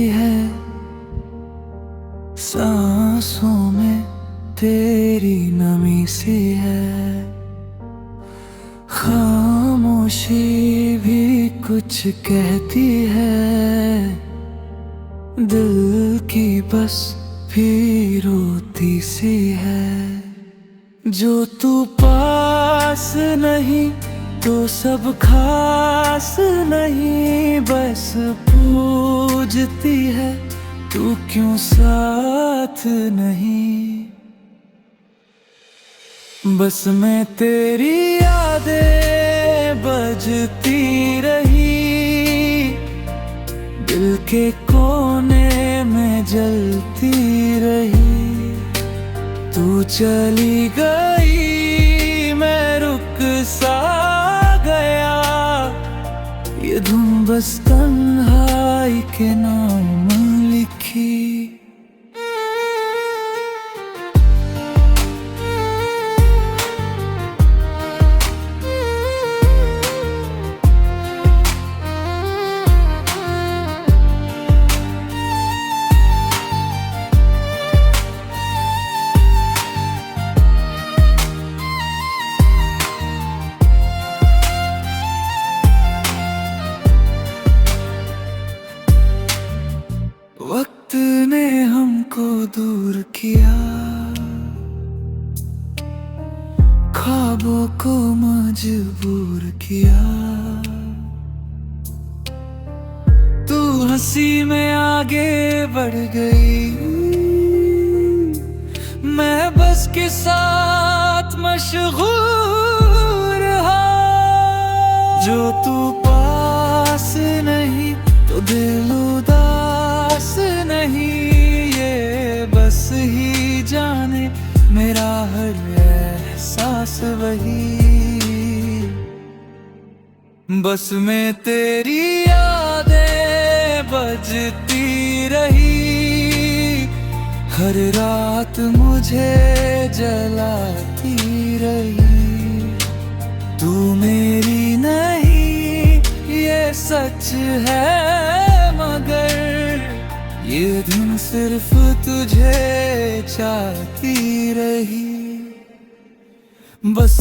है, सांसों में तेरी नमी सी है। खामोशी भी कुछ कहती है, दिल की बस भी रोती सी है। जो तू पास नहीं तो सब खास नहीं, बस पूछती है तू क्यों साथ नहीं। बस मैं तेरी यादें बजती रही, दिल के कोने में जलती रही। तू चली गई, मैं रुक सा गया, ये धुन बस तन्हाई के नाम लिखी। वक्त ने हमको दूर किया, ख्वाबों को मजबूर किया। तू हंसी में आगे बढ़ गई, मैं बस के साथ मशगूल रहा। जो तू पास नहीं तो दिल उदास नहीं, ये बस ही जाने मेरा हर एहसास वही। बस मैं तेरी यादें बजती रही, हर रात मुझे जलाती रही। तू मेरी नहीं ये सच है, मगर ये धुन सिर्फ तुझे चाहती रही। बस